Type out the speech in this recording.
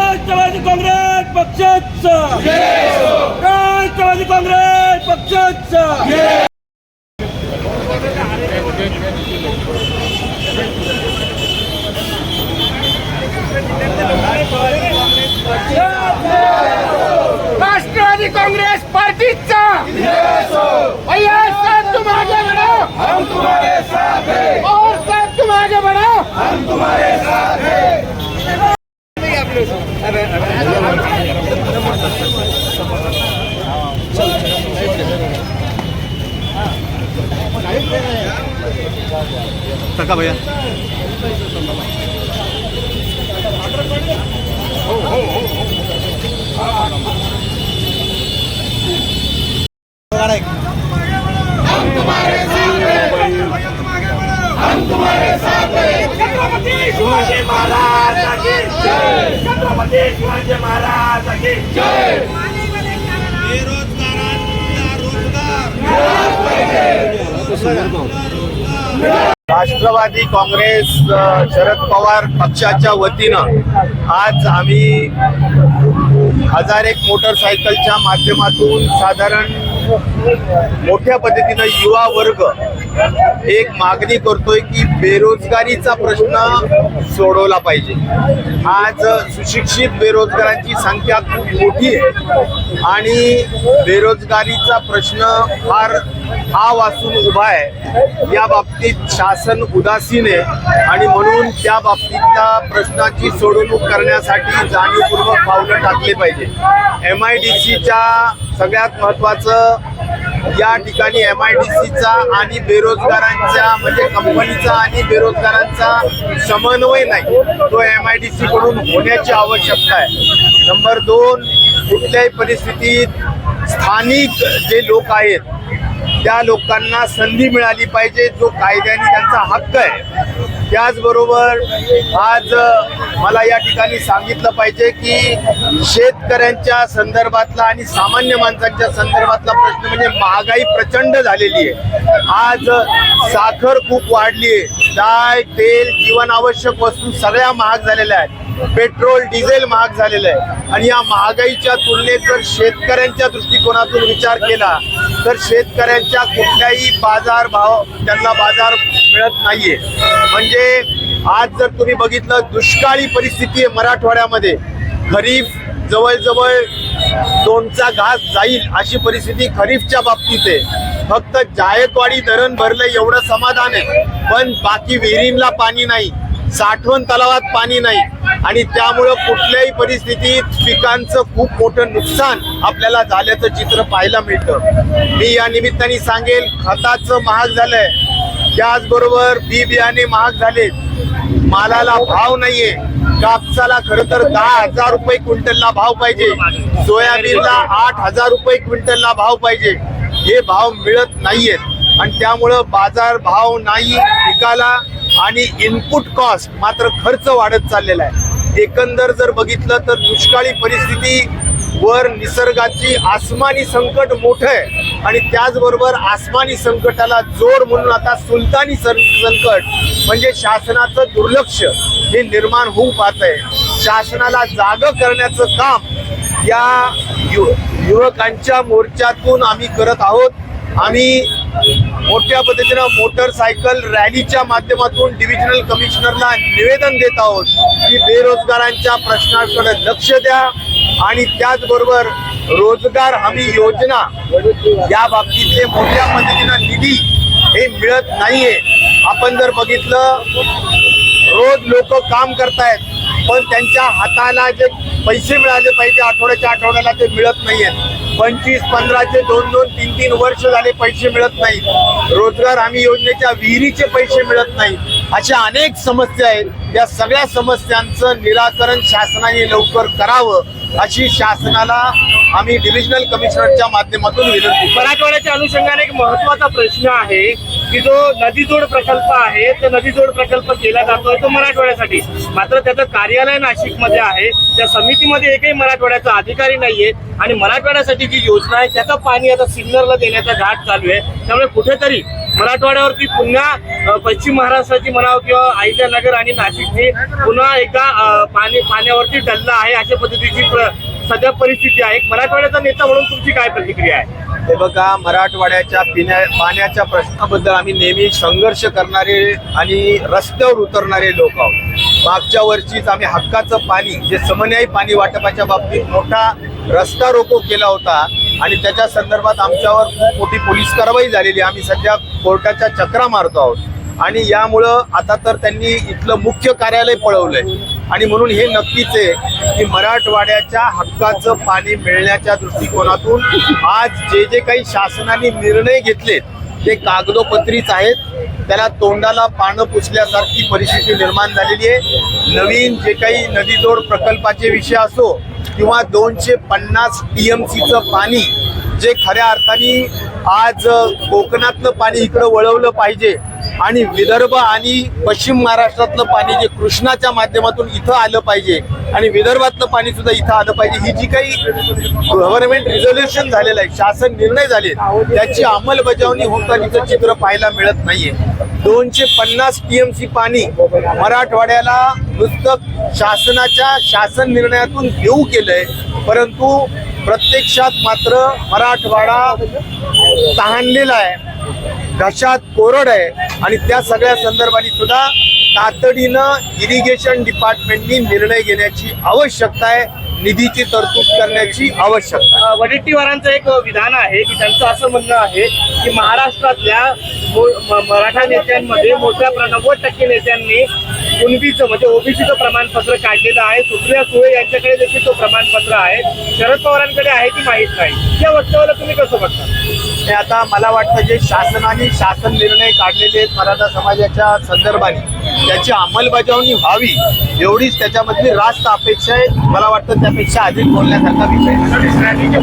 राष्ट्रवादी काँग्रेस पक्षाचा राष्ट्रवादी काँग्रेस पक्षाचा राष्ट्रवादी कांग्रेस पार्टीचा भैया साहब तुम आगे बढ़ो, हम तुम्हारे साथ हैं। और साहब तुम आगे बढ़ो, हम तुम्हारे साथ हैं। टका भैया हम तुम्हारे साथ हैं। छत्रपति शिवाजी महाराज की जय, छत्रपति शिवाजी महाराज की जय। राष्ट्रवादी काँग्रेस शरद पवार पक्षाच्या वतीनं आज आम्ही 1001 मोटरसायकलच्या माध्यमातून साधारण मोठ्या पद्धतीनं युवा वर्ग एक मागणी करतोय की बेरोजगारीचा प्रश्न सोडवला पाहिजे। आज सुशिक्षित बेरोजगारांची संख्या खूप मोठी आहे आणि बेरोजगारीचा प्रश्न फार भाव असून उभा आहे। या बाबतीत शासन उदासीन आहे आणि म्हणून त्या बाबतीतल्या प्रश्नाची सोडवणूक करण्यासाठी जाणीवपूर्वक पावलं टाकले पाहिजे। MIDCच्या सगळ्यात महत्त्वाचं या ठिकाणी MIDCचा आणि बेरोजगारांच्या म्हणजे कंपनीचा आणि बेरोजगारांचा समन्वय नाही, तो MIDC कडून होण्याची आवश्यकता आहे। नंबर 2, कुठल्याही परिस्थितीत स्थानिक जे लोक आहेत त्या लोकांना संधी मिळाली पाहिजे, जो कायद्याने त्यांचा हक्क आहे। त्याचबरोबर आज मला या ठिकाणी सांगितलं पाहिजे की शेतकऱ्यांच्या संदर्भातला आणि सामान्य माणसांच्या संदर्भातला प्रश्न म्हणजे महागाई प्रचंड झालेली आहे। आज साखर खूप वाढली आहे, डाळ, तेल, जीवनावश्यक वस्तू सगळ्या महाग झालेल्या आहेत, पेट्रोल डिझेल महाग झालेलं आहे आणि या महागाईच्या तुलनेत जर शेतकऱ्यांच्या दृष्टिकोनातून विचार केला तर शेतकऱ्यांच्या कुठल्याही बाजारभाव त्यांना बाजार मिळत नाहीये। म्हणजे आज जर तुम्ही बघितलं दुष्काळी परिस्थिती आहे मराठवाड्यामध्ये, खरीफ जवळजवळ 2चा घास जाईल अशी परिस्थिती खरीफच्या बाबतीत आहे। फक्त जायकवाडी धरण भरलं एवढं समाधान आहे, पण बाकी विहिरींना पाणी नाही, साठवण तलावात पाणी नाही आणि त्यामुळं कुठल्याही परिस्थितीत पिकांचं खूप मोठं नुकसान आपल्याला झाल्याचं चित्र पाहायला मिळतं। मी या निमित्ताने सांगेल खताचं महाग झालंय, त्याचबरोबर बी बियाणे महाग झाले, मालाला भाव नाहीये। कापसाला खरं तर 10,000 रुपये क्विंटलला भाव पाहिजे, सोयाबीनला 8,000 रुपये क्विंटलला भाव पाहिजे, हे भाव मिळत नाहीयेत आणि त्यामुळं बाजार भाव नाही पिकाला आणि इनपुट कॉस्ट मात्र खर्च वाढत चाललेला आहे। एकंदर जर बघितलं तर दुष्काळी परिस्थिती वर निसर्गाची आसमानी संकट मोठं आहे आणि त्याचबरोबर आसमानी संकटाला जोड म्हणून आता सुलतानी संकट म्हणजे शासनाचं दुर्लक्ष हे निर्माण होऊ पाहतंय। शासनाला जागं करण्याचं काम या युवकांच्या मोर्चातून आम्ही करत आहोत। आम्ही मोठ्या पद्धतीनं मोटरसायकल रॅलीच्या माध्यमातून डिव्हिजनल कमिशनरला निवेदन देत आहोत की बेरोजगारांच्या प्रश्नाकडे लक्ष द्या आणि त्याचबरोबर रोजगार हमी योजना या बाबतीतले मोठ्या पद्धतीनं निधी हे मिळत नाहीये। आपण जर बघितलं रोज लोक काम करतायत पण त्यांच्या हाताला जे पैसे मिळाले पाहिजे आठवड्याला ते मिळत नाहीयेत। 25-15चे 2-2, 3-3 वर्ष झाले पैसे मिळत नाहीत। रोजगार हमी योजनेच्या विहिरीचे पैसे मिळत नाहीत। अशा अनेक समस्या आहेत. त्या सगळ्या समस्यांचं निराकरण शासनाने लवकर करावं अशी शासनाला आम्ही डिव्हिजनल कमिशनरच्या माध्यमातून विनंती. मराठवाड्याच्या अनुषंगाने एक महत्वाचा प्रश्न आहे की जो नदीजोड प्रकल्प आहे तो नदीजोड प्रकल्प केला जातोय तो मराठवाड्यासाठी, मात्र त्याचं कार्यालय नाशिकमध्ये आहे. त्या समितीमध्ये एकही मराठवाड्याचा अधिकारी नाहीये आणि मराठवाड्यासाठी जी योजना आहे त्याचं पाणी आता सिन्नरला देण्याचा घाट चालू आहे. त्यामुळे कुठेतरी मराठवाड्यावरती पुन्हा पश्चिम महाराष्ट्राची म्हणावं किंवा अहिल्यानगर आणि नाशिकची पुन्हा एकदा पाण्यावरती डल्ला आहे अशा पद्धतीची सध्या परिस्थिती आहे. मराठवाड्याचा नेता म्हणून तुमची काय प्रतिक्रिया आहे? हे बघा, मराठवाड्याच्या पाण्याच्या प्रश्नाबद्दल आम्ही नेहमी संघर्ष करणारे आणि रस्त्यावर उतरणारे लोक आहोत. मागच्या वर्षीच आम्ही हक्काचं पाणी जे समन्यायी पाणी वाटपाच्या बाबतीत मोठा रस्ता रोको केला होता आणि त्याच्या संदर्भात आमच्यावर खूप मोठी पोलीस कारवाई झालेली. आम्ही सध्या कोर्टाच्या चक्रा मारतो आहोत आणि यामुळं आता तर त्यांनी इथलं मुख्य कार्यालय पळवलंय आणि म्हणून हे नक्कीच आहे की मराठवाड्याच्या हक्काचं पाणी मिळण्याच्या दृष्टिकोनातून आज जे काही शासनाने निर्णय घेतलेत ते कागदोपत्रीच आहेत. त्याला तोंडाला पानं पुसल्यासारखी परिस्थिती निर्माण झालेली आहे. नवीन जे काही नदीजोड प्रकल्पाचे विषय असो किंवा 250 TMCचं पाणी जे खऱ्या अर्थाने आज कोकणातलं पाणी इकडं वळवलं पाहिजे आणि विदर्भ आणि पश्चिम महाराष्ट्रातलं पाणी जे कृष्णाच्या माध्यमातून इथं आलं पाहिजे आणि विदर्भातलं पाणी सुद्धा इथं आलं पाहिजे, ही जी काही गव्हर्नमेंट रिझोल्युशन झालेलं आहे, शासन निर्णय झाले, त्याची अंमलबजावणी होतानीचं चित्र पाहायला मिळत नाहीये. 250 TMC पाणी मराठवाड्याला नुसतं शासनाच्या शासन निर्णयातून घेऊ केलंय, परंतु प्रत्यक्षात मात्र मराठवाडा तहानलेला आहे, घशात कोरड आहे आणि त्या सगळ्या संदर्भाने सुद्धा तातडीनं इरिगेशन डिपार्टमेंटनी निर्णय घेण्याची आवश्यकता आहे, निधीची तरतूद करण्याची आवश्यकता आहे. वडेट्टीवारांचं एक विधान आहे की त्यांचं असं म्हणणं आहे की महाराष्ट्रातल्या मराठा नेत्यांमध्ये मोठ्या 90% नेत्यांनी कुणबीचं म्हणजे ओबीसीचं प्रमाणपत्र काढलेलं आहे. सुप्रिया सुळे यांच्याकडे देखील तो प्रमाणपत्र आहे, शरद पवारांकडे आहे की माहीत नाही. या वक्तव्याला तुम्ही कसं बघता? हे आता मला वाटतं जे शासनाने शासन निर्णय काढलेले आहेत मराठा समाजाच्या संदर्भाने त्याची अंमलबजावणी व्हावी एवढीच त्याच्यामधली रास्त अपेक्षा आहे. मला वाटतं त्यापेक्षा अधिक बोलण्यासारखा विषय